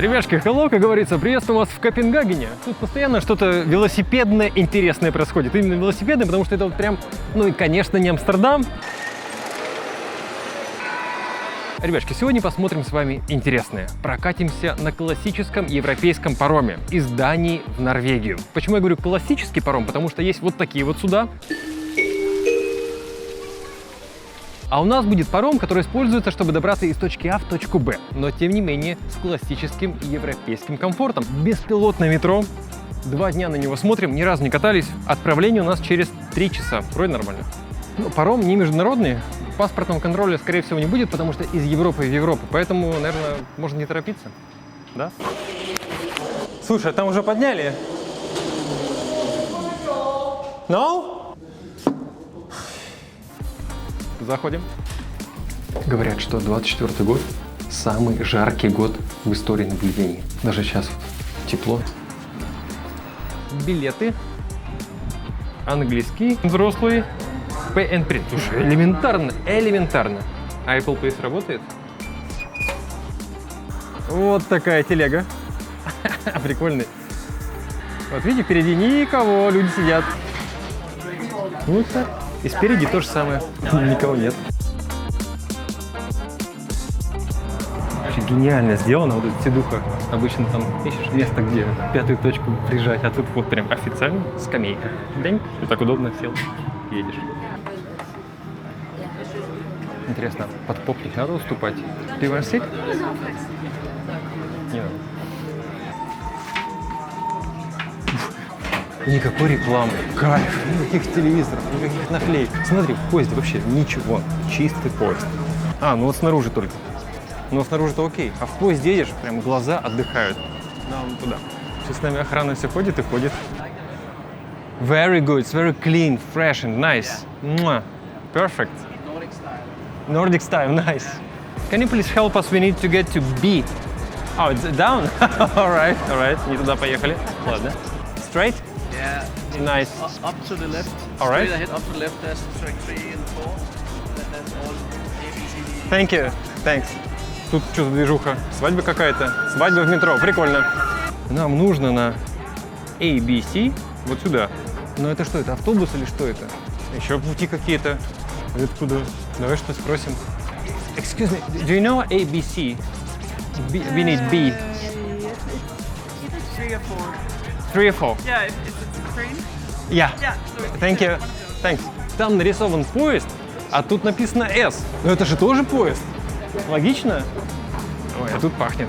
Ребяшки, hello, как говорится, приветствую вас в Копенгагене. Тут постоянно что-то велосипедное интересное происходит. Именно велосипедное, потому что это вот прям, ну и, конечно, не Амстердам. Ребяшки, сегодня посмотрим с вами интересное. Прокатимся на классическом европейском пароме из Дании в Норвегию. Почему я говорю классический паром? Потому что есть вот такие вот суда. А у нас будет паром, который используется, чтобы добраться из точки А в точку Б. Но, тем не менее, с классическим европейским комфортом. Беспилотное метро. 2 дня на него смотрим, ни разу не катались. Отправление у нас через 3 часа. Вроде нормально. Ну, паром не международный. Паспортного контроля, скорее всего, не будет, потому что из Европы в Европу. Поэтому, наверное, можно не торопиться. Да? Слушай, а там уже подняли? No? Заходим. Говорят, что 24-й год самый жаркий год в истории наблюдений. Даже сейчас тепло. Билеты. Английский. Взрослый. Pay and print. Слушай, элементарно. А Apple Pay работает? Вот такая телега. Прикольный. Вот видите, впереди никого, люди сидят. Вот так. И спереди то же самое. Никого нет. Вообще гениально сделано. Вот эта сидуха. Обычно там ищешь место, где 5-ю точку прижать, а тут вот прям официально скамейка. День. И так удобно сел. Едешь. Интересно, под попник надо уступать? Do you want to sit? Не надо. Никакой рекламы, кайф, никаких телевизоров, никаких наклеек. Смотри, в поезде вообще ничего, чистый поезд. А, ну вот снаружи только. Но снаружи-то окей, а в поезде едешь, прям глаза отдыхают. Да, вон туда. Сейчас с нами охрана все ходит и ходит. Very good, it's very clean, fresh and nice. Mwah. Perfect. Nordic style, nice. Can you please help us? We need to get to B. Oh, it's down? Alright. Не туда поехали. Ладно. Straight? Yeah. Nice. Up to the left. All right. Straight ahead, up to the left. There's track 3 and 4. And that's all A, B, C, D. Thank you. Thanks. Тут что-то движуха. Свадьба какая-то. Свадьба в метро. Прикольно. Нам нужно на ABC вот сюда. Но это что? Это автобус или что это? Еще пути какие-то. Это куда? Давай что спросим. Excuse me, do you know ABC? We need B. 3 or 4. 3 or 4. Yeah, if it's a train. Yeah. Yeah. So Thank you. Thanks. Там нарисован поезд, а тут написано S. Но это же тоже поезд. Логично? Ой, а тут пахнет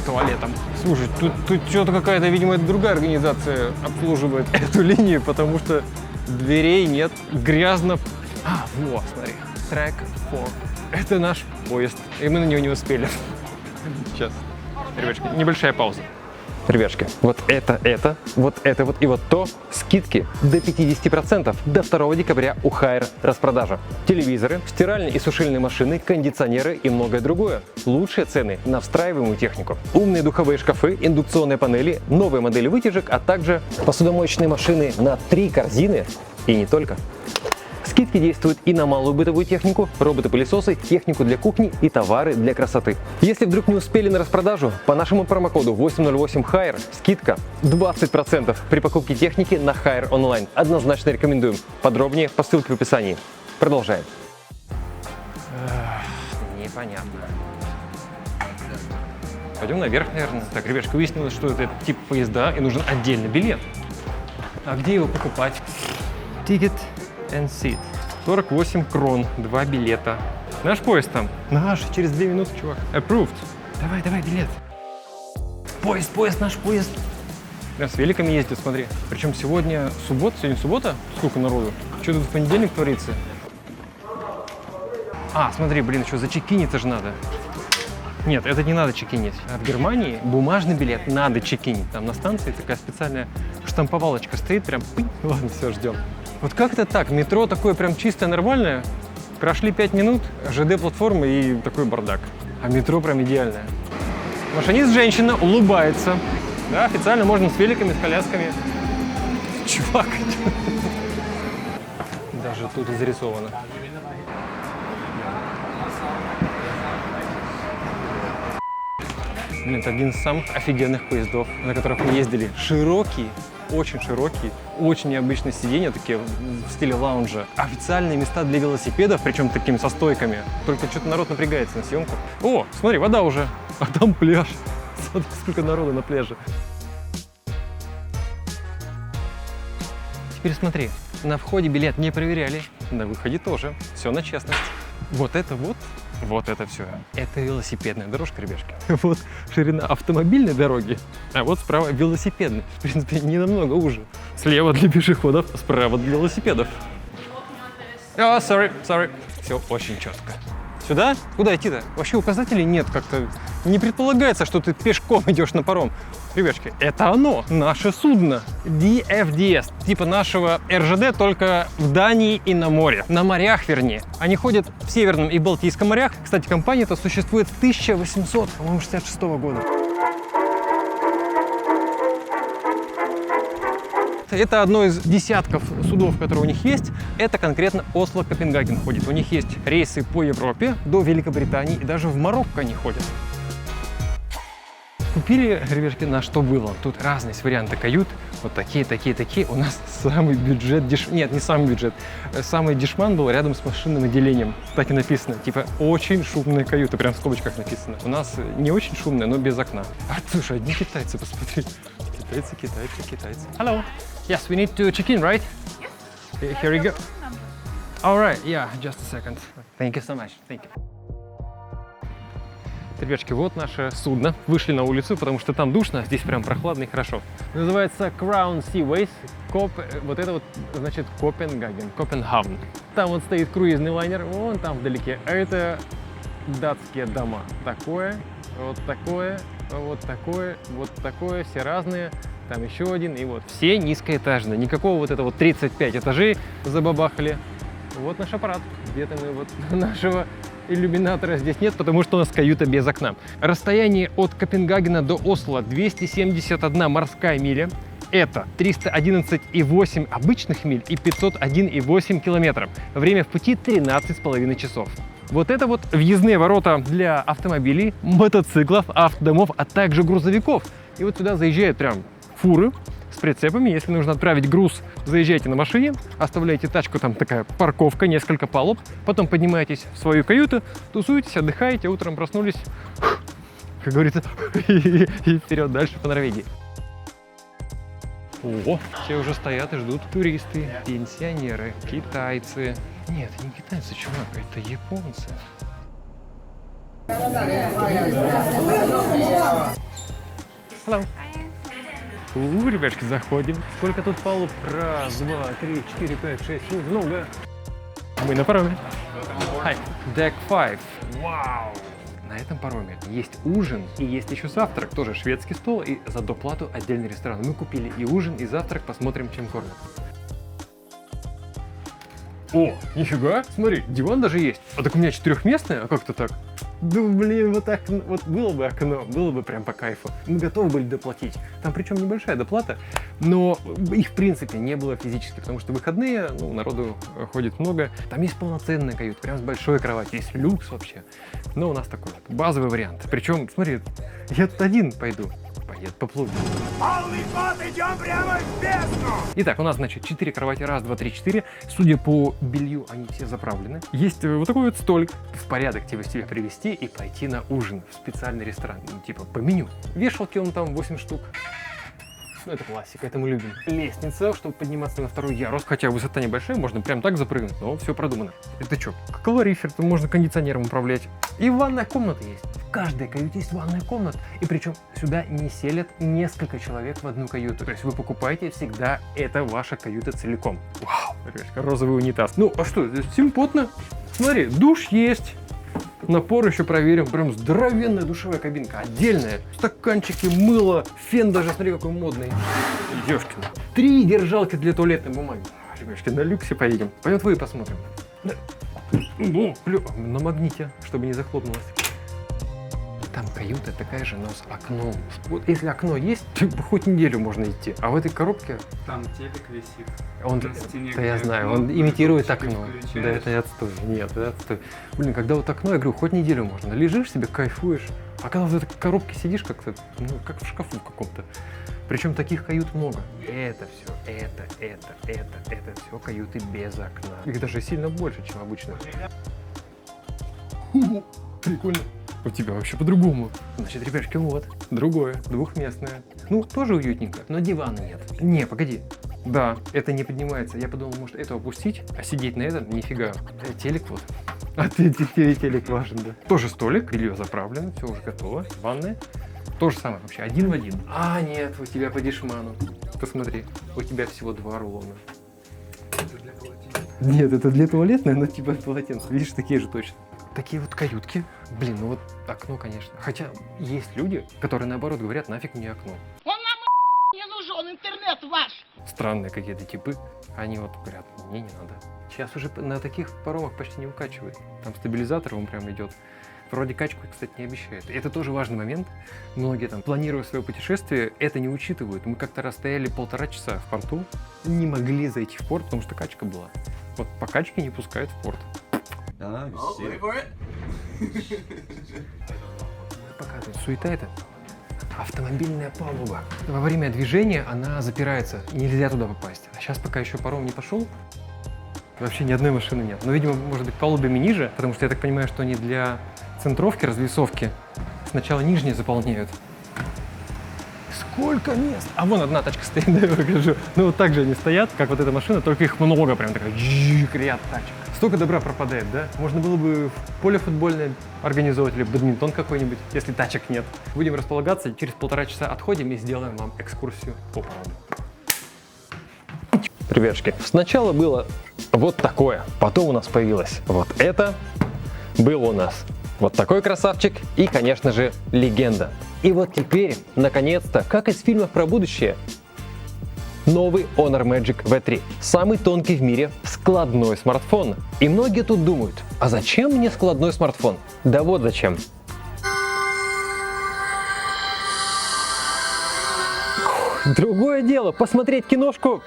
туалетом. Слушай, тут что-то какая-то, видимо, другая организация обслуживает эту линию, потому что дверей нет, грязно. А, вот, смотри, Track 4. Это наш поезд, и мы на него не успели. Сейчас, ребятки, небольшая пауза. Ребятки, вот это и вот то, скидки до 50% до 2 декабря у Хайр распродажа. Телевизоры, стиральные и сушильные машины, кондиционеры и многое другое. Лучшие цены на встраиваемую технику. Умные духовые шкафы, индукционные панели, новые модели вытяжек, а также посудомоечные машины на 3 корзины и не только. Скидки действуют и на малую бытовую технику, роботы-пылесосы, технику для кухни и товары для красоты. Если вдруг не успели на распродажу, по нашему промокоду 808HIRE скидка 20% при покупке техники на Хайр онлайн. Однозначно рекомендуем. Подробнее по ссылке в описании. Продолжаем. Непонятно. Пойдем наверх, наверное. Так, ребятушка, выяснилось, что это тип поезда и нужен отдельный билет. А где его покупать? Ticket and seat. 48 крон, 2 билета. Наш поезд там. Наш, через 2 минуты, чувак. Approved. Давай, билет. Поезд, наш поезд. Я с великами ездит, смотри. Причем сегодня суббота? Сколько народу? Что тут в понедельник творится? А, смотри, блин, еще зачекиниться же надо. Нет, это не надо чекинить. А в Германии бумажный билет надо чекинить. Там на станции такая специальная штамповалочка стоит, прям пынь. Ладно, все, ждем. Вот как это так? Метро такое прям чистое, нормальное. Прошли 5 минут, ЖД-платформа и такой бардак. А метро прям идеальное. Машинист женщина улыбается. Да, официально можно с великами, с колясками. Чувак. Даже тут и зарисовано. Блин, это один из самых офигенных поездов, на которых мы ездили. Широкий, очень необычные сиденья, такие в стиле лаунжа. Официальные места для велосипедов, причем такими со стойками. Только что-то народ напрягается на съемку. О, смотри, вода уже, а там пляж. Смотри, сколько народу на пляже. Теперь смотри, на входе билет не проверяли, на выходе тоже. Все на честность. Вот это все. Это велосипедная дорожка, ребяшки. Вот ширина автомобильной дороги, а вот справа велосипедная. В принципе, не намного уже. Слева для пешеходов, справа для велосипедов. Sorry. Все очень четко. Сюда? Куда идти-то? Вообще указателей нет как-то. Не предполагается, что ты пешком идешь на паром. Ребячки, это оно, наше судно. DFDS, типа нашего РЖД, только в Дании и на море. На морях, вернее. Они ходят в Северном и Балтийском морях. Кстати, компания-то существует с 1866 года. Это одно из десятков судов, которые у них есть. Это конкретно Осло-Копенгаген ходит. У них есть рейсы по Европе, до Великобритании и даже в Марокко они ходят. Купили, ребятки, на что было. Тут разные варианты кают. Вот такие. У нас самый бюджет Нет, не самый бюджет. Самый дешман был рядом с машинным отделением. Так и написано. Типа, очень шумная каюта. Прям в скобочках написано. У нас не очень шумная, но без окна. А, слушай, одни китайцы, посмотри. Китайцы. Hello. Yes, we need to check in, right? Yes. Here we go. All right. Yeah, just a second. Thank you so much. Thank you. Ребятки, вот наше судно. Вышли на улицу, потому что там душно, а здесь прям прохладно и хорошо. Называется Crown Seaways. Вот это вот, значит, Копенгаген. Там вот стоит круизный лайнер, вон там вдалеке. А это датские дома. Такое, вот такое, все разные. Там еще один, и вот все низкоэтажные. Никакого вот этого 35 этажей забабахали. Вот наш аппарат. Где-то мы вот нашего иллюминатора здесь нет, потому что у нас каюта без окна. Расстояние от Копенгагена до Осло 271 морская миля. Это 311,8 обычных миль и 501,8 километров. Время в пути 13,5 часов. Вот это вот въездные ворота для автомобилей, мотоциклов, автодомов, а также грузовиков. И вот сюда заезжают прям фуры с прицепами. Если нужно отправить груз, заезжайте на машине, оставляете тачку, там такая парковка, несколько палуб, потом поднимаетесь в свою каюту, тусуетесь, отдыхаете, утром проснулись, как говорится, и вперед дальше по Норвегии. О, все уже стоят и ждут туристы, пенсионеры, китайцы. Нет, не китайцы, чувак, это японцы. Hello. Ребятки, заходим. Сколько тут палуб? Раз, два, три, 4, 5, 6, много. Мы на пароме. Hi. Deck 5. Вау! На этом пароме есть ужин и есть еще завтрак. Тоже шведский стол и за доплату отдельный ресторан. Мы купили и ужин, и завтрак. Посмотрим, чем кормят. О, нифига! Смотри, диван даже есть. А так у меня четырехместный, а как-то так? Да блин, вот так, вот было бы окно, было бы прям по кайфу. Мы готовы были доплатить. Там причем небольшая доплата, но их в принципе не было физически, потому что выходные, ну, народу ходит много. Там есть полноценная каюта, прям с большой кроватью, есть люкс вообще. Но у нас такой вот базовый вариант. Причем, смотри, я тут один пойду. Поеду, поплыву. Полный ход, идем прямо в бездну! Итак, у нас, значит, 4 кровати, раз, два, три, 4. Судя по белью, они все заправлены. Есть вот такой вот столик. В порядок тебе привезти и пойти на ужин в специальный ресторан. Ну, типа по меню. Вешалки он там 8 штук. Ну, это классика, это мы любим. Лестница, чтобы подниматься на второй ярус. Хотя высота небольшая, можно прям так запрыгнуть, но все продумано. Это что, калорифер, там можно кондиционером управлять. И ванная комната есть. В каждой каюте есть ванная комната. И причем сюда не селят несколько человек в одну каюту. То есть вы покупаете всегда, это ваша каюта целиком. Вау, ребятка, розовый унитаз. Ну, а что, здесь симпотно. Смотри, душ есть. Напор еще проверим. Прям здоровенная душевая кабинка, отдельная. Стаканчики, мыло, фен даже, смотри, какой модный. Ёшкин. 3 держалки для туалетной бумаги. Ребятки, на люксе поедем. Пойдем твои посмотрим. На магните, чтобы не захлопнулось. Там каюта такая же, но с окном. Вот если окно есть, то хоть неделю можно идти. А в этой коробке... Там телек висит. Он, На стене, да я где знаю, окно, он имитирует лампочки окно. включаешь. Да это отстой. Нет, это отстой. Блин, когда вот окно, я говорю, хоть неделю можно. Лежишь себе, кайфуешь. А когда в этой коробке сидишь как-то, ну, как в шкафу каком-то. Причем таких кают много. Это все, это все каюты без окна. Их даже сильно больше, чем обычно. Прикольно. У тебя вообще по-другому. Значит, ребятки, вот, другое, двухместное. Ну, тоже уютненько, но дивана нет. Не, погоди. Да, это не поднимается. Я подумал, может, это опустить, а сидеть на этом нифига. Телек вот. А тебе телек важен, да. Тоже столик, белье заправлено, все уже готово. Ванная. То же самое вообще, один в один. А, нет, у тебя по дешману. Посмотри, у тебя всего 2 рулона. Это для полотенца. Нет, это для туалетной, но типа полотенца. Видишь, такие же точно. Такие вот каютки. Блин, ну вот окно, конечно. Хотя есть люди, которые наоборот говорят, нафиг мне окно. Он нам не нужен, интернет ваш. Странные какие-то типы. Они вот говорят, мне не надо. Сейчас уже на таких паромах почти не укачивает. Там стабилизатор он прям идет. Вроде качку, кстати, не обещает. Это тоже важный момент. Многие там, планируя свое путешествие, это не учитывают. Мы как-то раз стояли 1,5 часа в порту, не могли зайти в порт, потому что качка была. Вот по качке не пускают в порт. Показывает. Суета это. Автомобильная палуба. Во время движения она запирается, и нельзя туда попасть. А сейчас пока еще паром не пошел, вообще ни одной машины нет. Но, видимо, может быть, палубами ниже, потому что я так понимаю, что они для центровки, развесовки сначала нижние заполняют. Сколько мест! А вон одна тачка стоит, да, я покажу. Ну вот так же они стоят, как вот эта машина, только их много, прям такая ряд тачек. Столько добра пропадает, да? Можно было бы поле футбольное организовать или бадминтон какой-нибудь, если тачек нет. Будем располагаться, через 1,5 часа отходим и сделаем вам экскурсию по парому. Ребятушки, сначала было вот такое, потом у нас появилось вот это, было у нас вот такой красавчик и, конечно же, легенда. И вот теперь, наконец-то, как из фильмов про будущее, новый Honor Magic V3. Самый тонкий в мире складной смартфон. И многие тут думают, а зачем мне складной смартфон? Да вот зачем. Другое дело, посмотреть киношку,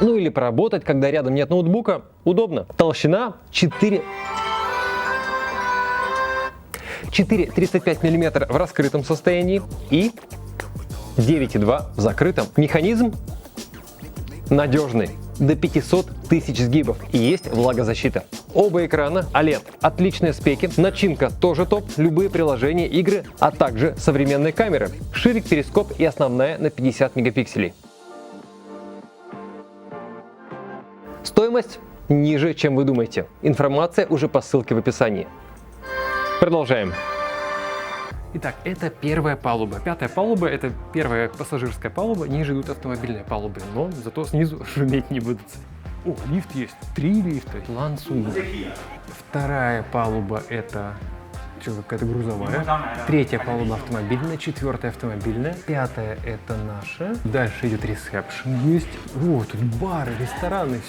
ну или поработать, когда рядом нет ноутбука, удобно. Толщина 4,35 мм в раскрытом состоянии и 9,2 в закрытом. Механизм надежный, до 500 тысяч сгибов и есть влагозащита. Оба экрана OLED, отличные спеки, начинка тоже топ, любые приложения, игры, а также современные камеры. Ширик, перископ и основная на 50 мегапикселей. Стоимость ниже, чем вы думаете. Информация уже по ссылке в описании. Продолжаем. Итак, это первая палуба. 5-я палуба – это первая пассажирская палуба. Ниже идут автомобильные палубы, но зато снизу шуметь не будут. О, лифт есть. 3 лифта. Лансунг. 2-я палуба – это какая-то грузовая. 3-я палуба автомобильная. 4-я автомобильная. 5-я – это наша. Дальше идет ресепшн. Есть. О, тут бары, рестораны.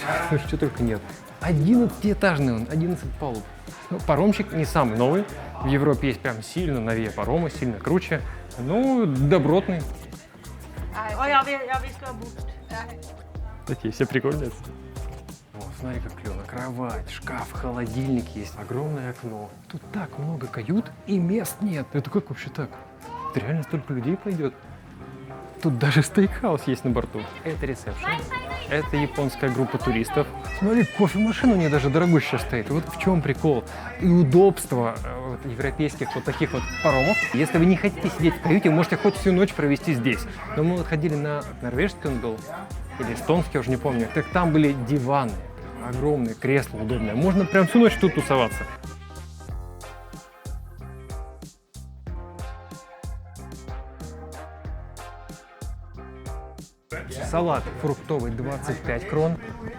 Что только нет. 11-этажный он. 11 палуб. Ну, паромчик не самый новый. В Европе есть прям сильно новее паромы, сильно круче. Ну, добротный. Oh ja, vi ska bort. Такие все прикольные. О, смотри, как клево. Кровать, шкаф, холодильник есть. Огромное окно. Тут так много кают и мест нет. Это как вообще так? Это реально столько людей пойдет? Тут даже стейкхаус есть на борту. Это ресепшн. Это японская группа туристов. Смотри, кофемашина у них даже дорогущая стоит. Вот в чем прикол. И удобство вот, европейских вот таких вот паромов. Если вы не хотите сидеть в каюте, вы можете хоть всю ночь провести здесь. Но мы вот ходили на норвежский он был, или эстонский, я уже не помню. Так там были диваны, огромные кресла удобные. Можно прям всю ночь тут тусоваться. Салат фруктовый 25 крон,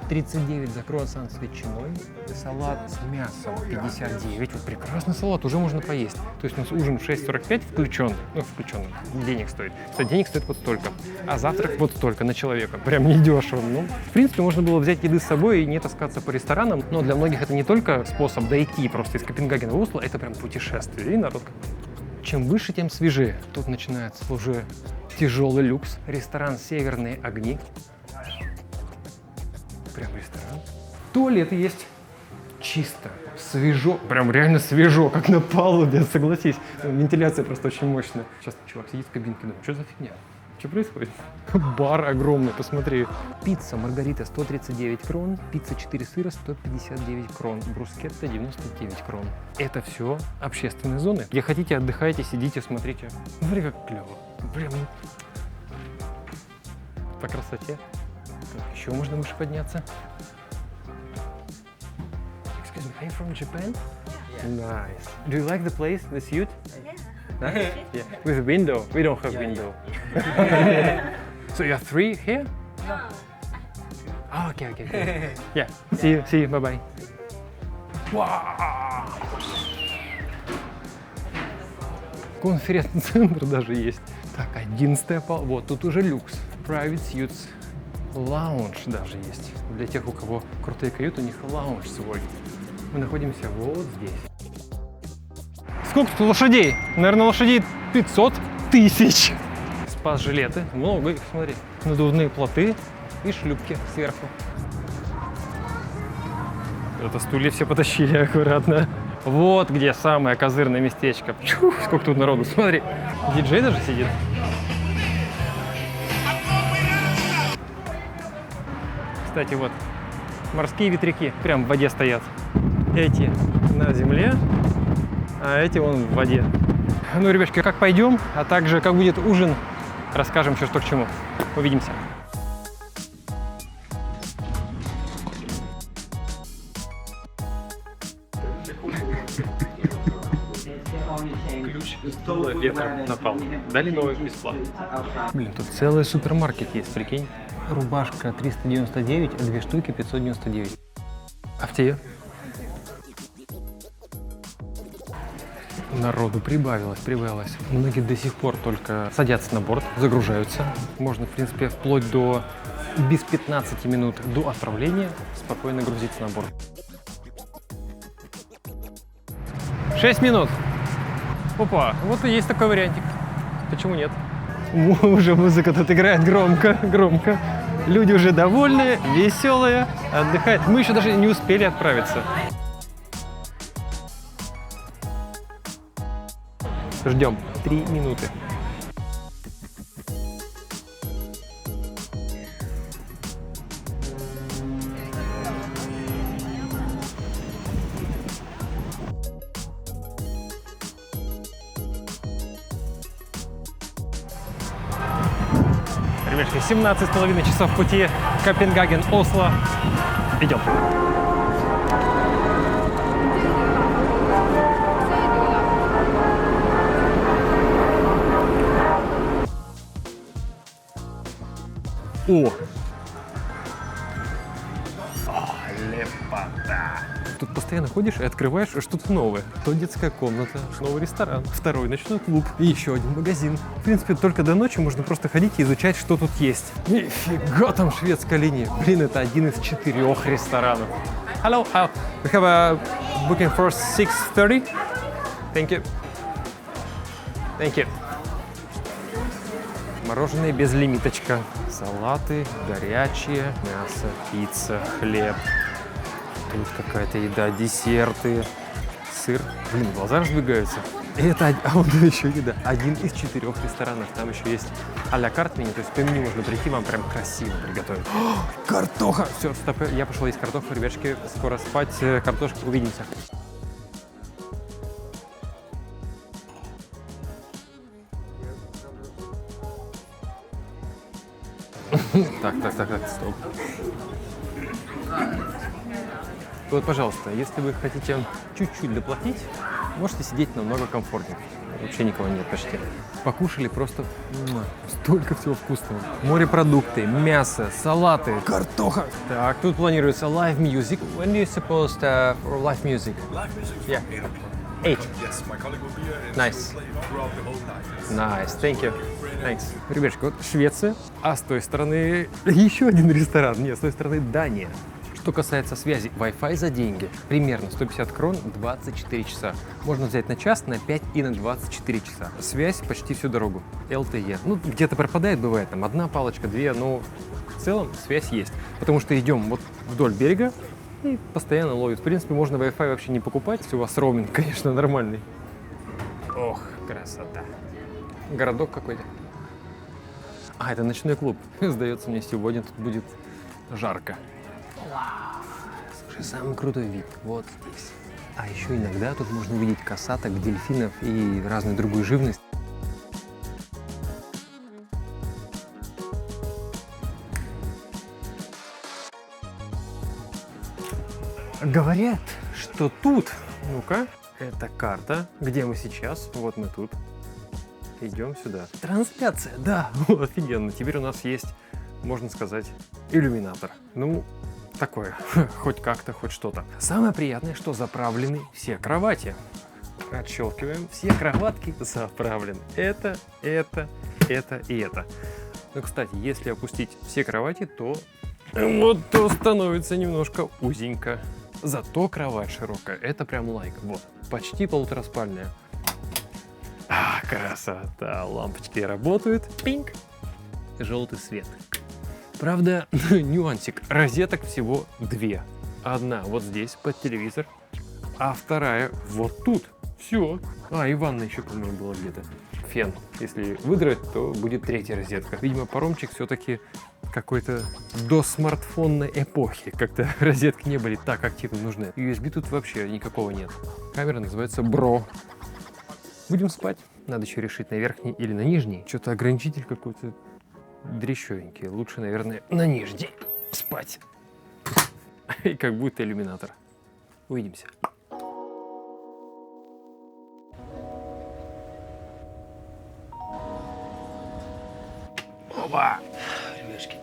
39 за круассан с ветчиной, салат с мясом 59. Вот прекрасный салат, уже можно поесть. То есть у нас ужин в 6,45 включенный, ну включенный, денег стоит. Кстати, денег стоит вот столько, а завтрак вот столько на человека. Прям недешево. Ну, в принципе, можно было взять еды с собой и не таскаться по ресторанам, но для многих это не только способ дойти просто из Копенгагена в Осло, это прям путешествие. И народ Чем выше, тем свежее. Тут начинается уже тяжелый люкс. Ресторан «Северные огни». Прям ресторан. Туалеты есть. Чисто, свежо. Прям реально свежо, как на палубе, согласись. Вентиляция просто очень мощная. Сейчас чувак сидит в кабинке, думает, что за фигня? Что происходит? Бар огромный, посмотри. Пицца Маргарита 139 крон, пицца 4 сыра 159 крон, брускетта 99 крон. Это все общественные зоны. Где хотите, отдыхайте, сидите, смотрите. Смотри, как клево. Прям по красоте. Так, еще можно выше подняться. Excuse me, are you from Japan? Yeah. Nice. Do you like the place, the suite? Nice? Yeah. With a window. We don't have window. So you have 3 here? No. Oh, okay. Yeah. See you. Bye-bye. Wow. Конференц-ный центр даже есть. Так, 11-я палуба. Вот тут уже люкс. Private suites. Лаунж даже есть. Для тех, у кого крутые каюты, у них лаунж свой. Мы находимся вот здесь. Сколько тут лошадей? Наверное, лошадей 500 тысяч. Спас-жилеты. Много их, смотри. Надувные плоты и шлюпки сверху. Это стулья все потащили аккуратно. Вот где самое козырное местечко. Чух, сколько тут народу. Смотри, диджей даже сидит. Кстати, вот морские ветряки прям в воде стоят. Эти на земле, а эти вон в воде. Ну, ребятки, как пойдем, а также как будет ужин, расскажем, что к чему. Увидимся. Ключ ветром напал. Дали новый бесплатно. Блин, тут целый супермаркет есть, прикинь. Рубашка 399, а 2 штуки 599. А в тебе? Народу прибавилось. Многие до сих пор только садятся на борт, загружаются. Можно, в принципе, вплоть до без 15 минут до отправления спокойно грузиться на борт. 6 минут. Опа, вот и есть такой вариантик. Почему нет? Уже музыка тут играет громко. Люди уже довольные, веселые, отдыхают. Мы еще даже не успели отправиться. Ждем 3 минуты. Ребятки, 17,5 часов пути. Копенгаген, Осло. Идем. О! Лепота! Тут постоянно ходишь и открываешь что-то новое. То детская комната, новый ресторан, второй ночной клуб и еще один магазин. В принципе, только до ночи можно просто ходить и изучать, что тут есть. Нифига там шведская линия. Блин, это один из 4 ресторанов. Hello, we have a booking for 6:30. Thank you. Thank you. Мороженое без лимиточка. Салаты, горячее, мясо, пицца, хлеб. Тут какая-то еда, десерты, сыр. Блин, глаза разбегаются. И это, вот еще еда. Один из 4 ресторанов. Там еще есть а-ля карт меню. То есть по меню можно прийти, вам прям красиво приготовить. О, картоха! Все, стоп, я пошел есть картоху, ребятушки. Скоро спать, картошка, увидимся. Так, стоп. Вот, пожалуйста, если вы хотите чуть-чуть доплатить, можете сидеть намного комфортнее. Вообще никого нет почти. Покушали просто столько всего вкусного. Морепродукты, мясо, салаты, картоха. Так, тут планируется live music. When do you suppose for live music? Live music Yeah. from 8. Yes, my colleague will be here and Nice. play throughout the whole night. Nice, thank you. Thanks. Ребятушки, вот Швеция, а с той стороны еще один ресторан. Нет, с той стороны Дания. Что касается связи, Wi-Fi за деньги. Примерно 150 крон 24 часа. Можно взять на час, на 5 и на 24 часа. Связь почти всю дорогу. LTE. Ну, где-то пропадает, бывает, там одна палочка, две, но в целом связь есть. Потому что идем вот вдоль берега и постоянно ловит. В принципе, можно Wi-Fi вообще не покупать, если у вас роуминг, конечно, нормальный. Ох, красота. Городок какой-то. А, это ночной клуб. Сдается мне, сегодня тут будет жарко. Вау. Слушай, самый крутой вид вот здесь. А еще иногда тут можно увидеть косаток, дельфинов и разную другую живность. Говорят, что тут, ну-ка, это карта, где мы сейчас, вот мы тут. Идем сюда. Трансляция, да, офигенно. Теперь у нас есть, можно сказать, иллюминатор. Ну, такое, хоть как-то, хоть что-то. Самое приятное, что заправлены все кровати. Отщелкиваем, все кроватки заправлены. Это и это. Ну, кстати, если опустить все кровати, то вот то становится немножко узенько. Зато кровать широкая, это прям лайк. Вот, почти полутораспальная. А, красота, лампочки работают. Пинг. Желтый свет. Правда, нюансик. Розеток всего две. Одна вот здесь под телевизор, а вторая вот тут. Все. А, и ванна еще, по-моему, была где-то. Фен. Если выдрать, то будет третья розетка. Видимо, паромчик все-таки какой-то до смартфонной эпохи. Как-то розетки не были так активно нужны. USB тут вообще никакого нет. Камера называется Бро. Будем спать. Надо еще решить, на верхний или на нижний. Что-то ограничитель какой-то дрещевенький. Лучше, наверное, на нижний спать. И как будет иллюминатор. Увидимся. Опа! Ребятушки,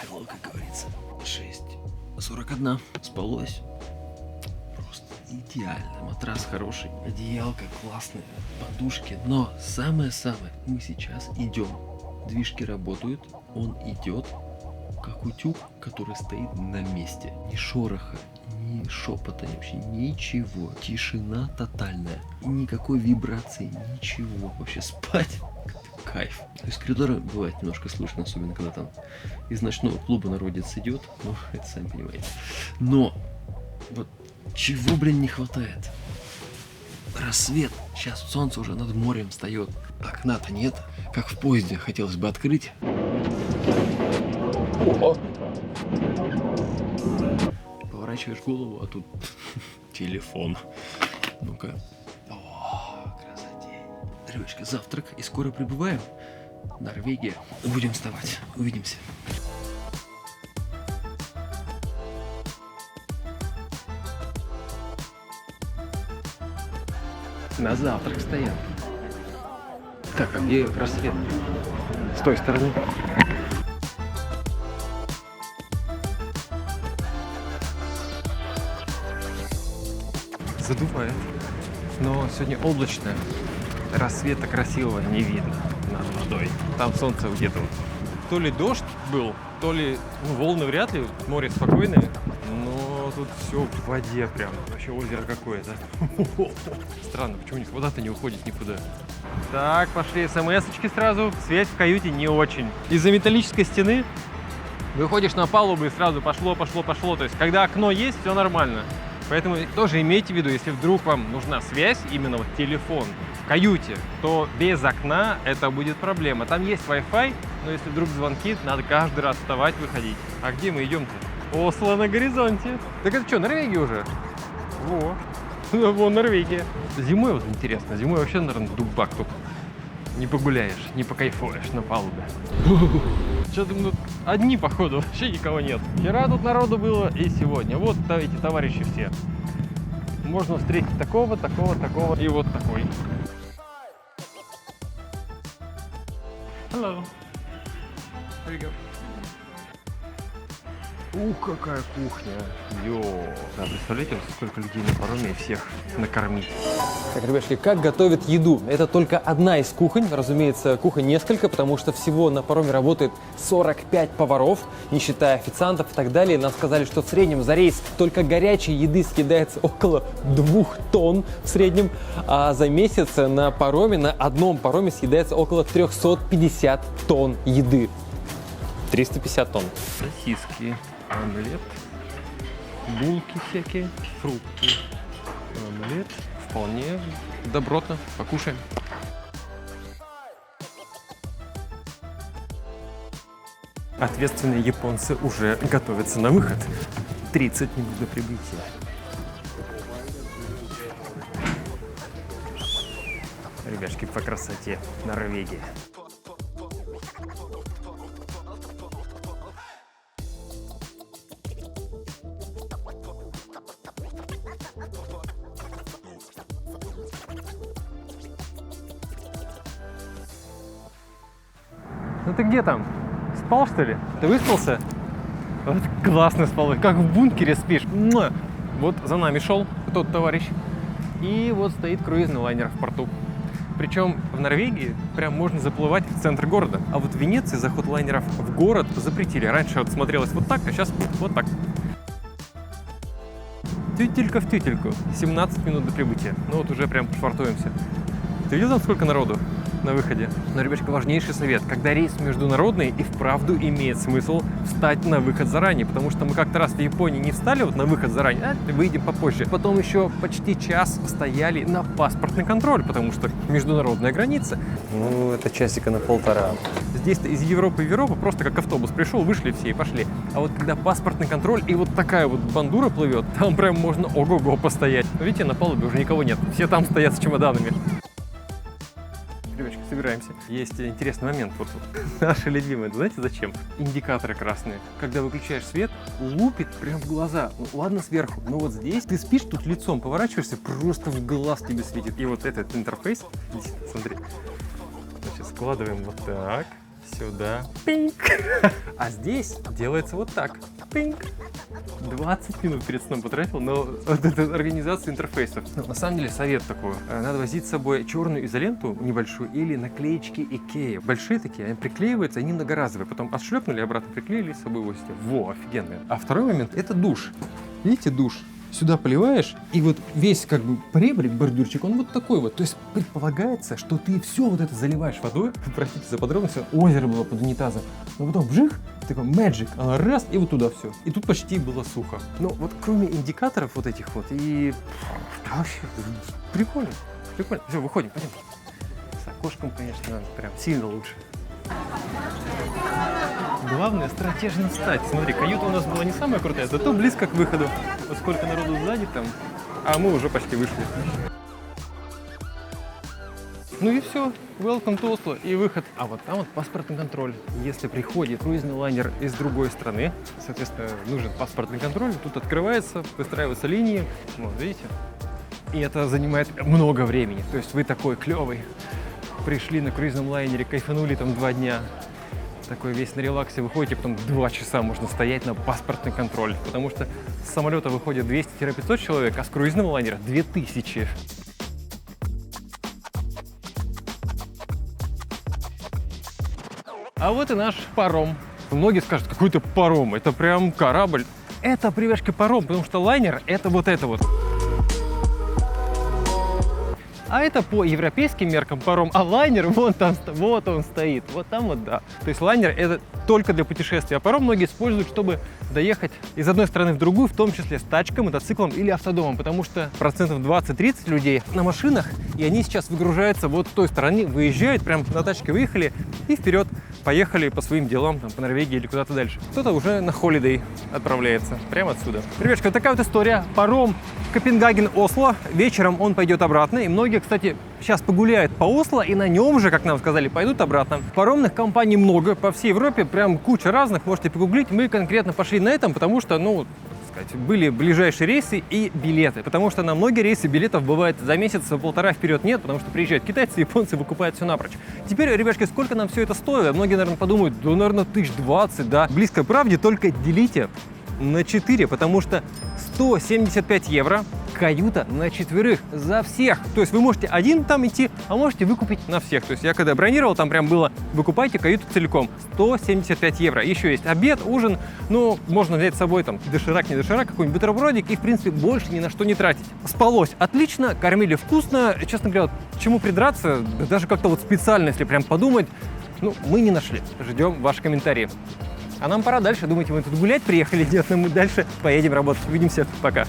hello, как говорится, 6:41. Спалось. Просто идеально. Матрас хороший, одеялка классная, подушки. Но самое-самое, мы сейчас идем. Движки работают, он идет, как утюг, который стоит на месте. Ни шороха, ни шепота, вообще ничего. Тишина тотальная. Никакой вибрации, ничего. Вообще спать кайф. То есть коридора бывает немножко слышно, особенно когда там из ночного клуба народец идет. Ну, это сами понимаете. Но вот чего, блин, не хватает? Рассвет. Сейчас солнце уже над морем встает. Окна-то нет. Как в поезде, хотелось бы открыть. О! Поворачиваешь голову, а тут телефон. Ну-ка. О, красотень. Рыбочка, завтрак и скоро прибываем. Норвегия. Будем вставать. Увидимся. На завтрак стоят. Так, а где рассвет? С той стороны. Задувает. Но сегодня облачно. Рассвета красивого не видно над водой. Там солнце где-то вот. То ли дождь был, то ли волны вряд ли. Море спокойное. Но тут все в воде прям. Вообще озеро какое-то. Странно, почему вода-то не уходит никуда. Так, пошли смс-очки сразу. Связь в каюте не очень. Из-за металлической стены выходишь на палубу и сразу пошло. То есть, когда окно есть, все нормально. Поэтому тоже имейте в виду, если вдруг вам нужна связь, именно вот телефон в каюте, то без окна это будет проблема. Там есть Wi-Fi, но если вдруг звонки, надо каждый раз вставать, выходить. А где мы идем-то? Осло на горизонте. Так это что, Норвегия уже? Во. Вон Норвегия. Зимой вот интересно. Зимой вообще, наверное, дубак тут. Не погуляешь, не покайфуешь на палубе. Что-то тут одни, походу, вообще никого нет. Вчера тут народу было и сегодня. Вот эти товарищи все. Можно встретить такого и вот такой. Hello. There you go. Какая кухня. Йо. Да, представляете, сколько людей на пароме и всех накормить. Так, ребятки, как готовят еду? Это только одна из кухонь. Разумеется, кухонь несколько, потому что всего на пароме работает 45 поваров, не считая официантов и так далее. Нам сказали, что в среднем за рейс только горячей еды съедается около 2 тонн в среднем, а за месяц на пароме, на одном пароме съедается около 350 тонн еды. 350 тонн. Сосиски, омлет, булки всякие, фрукты, омлет. Вполне добротно. Покушаем. Ответственные японцы уже готовятся на выход. 30 минут до прибытия. Ребяшки, по красоте. Норвегия. Ну ты где там? Спал, что ли? Ты выспался? Вот классно спал, как в бункере спишь. Муа! Вот за нами шел тот товарищ. И вот стоит круизный лайнер в порту. Причем в Норвегии прям можно заплывать в центр города. А вот в Венеции заход лайнеров в город запретили. Раньше вот смотрелось вот так, а сейчас вот так. Тютелька в тютельку. 17 минут до прибытия. Ну вот уже прям швартуемся. Ты видел там сколько народу на выходе? Но, ребятушка, важнейший совет. Когда рейс международный, и вправду имеет смысл встать на выход заранее. Потому что мы как-то раз в Японии не встали вот на выход заранее, а выйдем попозже. Потом еще почти час стояли на паспортный контроль, потому что международная граница. Ну, это часика на полтора. Здесь-то из Европы в Европу просто как автобус пришел, вышли все и пошли. А вот когда паспортный контроль и вот такая вот бандура плывет, там прям можно ого-го постоять. Но видите, на палубе уже никого нет. Все там стоят с чемоданами. Ребятки, собираемся. Есть интересный момент вот тут. Наши любимые. Знаете зачем? Индикаторы красные. Когда выключаешь свет, лупит прям в глаза. Ну, ладно сверху, но вот здесь ты спишь, тут лицом поворачиваешься, просто в глаз тебе светит. И вот этот интерфейс, здесь, смотри. Значит, складываем вот так, сюда, пинг. А здесь делается вот так, пинг. 20 минут перед сном потратил, но вот это организация интерфейсов. Ну, на самом деле совет такой. Надо возить с собой черную изоленту небольшую или наклеечки Икея. Большие такие, они приклеиваются, они многоразовые. Потом отшлепнули, обратно приклеили, с собой возите. Во, офигенно. А второй момент — это душ. Видите, душ? Сюда поливаешь, и вот весь как бы поребрик, бордюрчик, он вот такой вот. То есть предполагается, что ты все вот это заливаешь водой. Простите за подробности, озеро было под унитазом. Но потом вжих, такой magic, она раз, и вот туда все. И тут почти было сухо. Но вот кроме индикаторов вот этих вот, и вообще прикольно, прикольно. Все, выходим, пойдем. С окошком, конечно, прям сильно лучше. Главное стратежно встать. Смотри, каюта у нас была не самая крутая, зато близко к выходу. Вот сколько народу сзади там, а мы уже почти вышли. Ну и все, welcome to Oslo и выход. А вот там вот паспортный контроль. Если приходит круизный лайнер из другой страны, соответственно, нужен паспортный контроль. Тут открывается, выстраиваются линии. Вот, видите? И это занимает много времени. То есть вы такой клевый. Пришли на круизном лайнере, кайфанули там 2 дня. Такой весь на релаксе, выходите, потом 2 часа можно стоять на паспортный контроль. Потому что с самолета выходит 200-500 человек, а с круизного лайнера 2000. А вот и наш паром. Многие скажут, какой-то паром, это прям корабль. Это, привязка, паром, потому что лайнер это вот это вот. А это по европейским меркам паром, а лайнер вон там, вот он стоит, вот там вот, да. То есть лайнер это только для путешествия, а паром многие используют, чтобы доехать из одной страны в другую, в том числе с тачкой, мотоциклом или автодомом, потому что процентов 20-30 людей на машинах, и они сейчас выгружаются вот с той стороны, выезжают, прям на тачке выехали и вперед поехали по своим делам, там, по Норвегии или куда-то дальше. Кто-то уже на холидей отправляется, прямо отсюда. Ребятушка, такая вот история. Паром Копенгаген-Осло. Вечером он пойдет обратно, и многие, кстати, сейчас погуляют по Осло, и на нем же, как нам сказали, пойдут обратно. Паромных компаний много по всей Европе, прям куча разных, можете погуглить. Мы конкретно пошли на этом, потому что, ну, были ближайшие рейсы и билеты, потому что на многие рейсы билетов бывает за месяц-полтора вперед нет, потому что приезжают китайцы, японцы, выкупают все напрочь. Теперь, ребятки, сколько нам все это стоит? Многие, наверное, подумают, да, наверное, 20 000, да. Близко к правде, только делите на 4, потому что 175 евро каюта на 4 за всех. То есть вы можете один там идти, а можете выкупить на всех. То есть я когда бронировал, там прям было: выкупайте каюту целиком. 175 евро. Еще есть обед, ужин. Ну, можно взять с собой там доширак, не доширак, какой-нибудь бутербродик и, в принципе, больше ни на что не тратить. Спалось отлично, кормили вкусно. Честно говоря, к чему придраться, да даже как-то вот специально, если прям подумать, ну, мы не нашли. Ждем ваши комментарии. А нам пора дальше. Думаете, мы тут гулять приехали? Нет, но мы дальше поедем работать. Увидимся. Пока.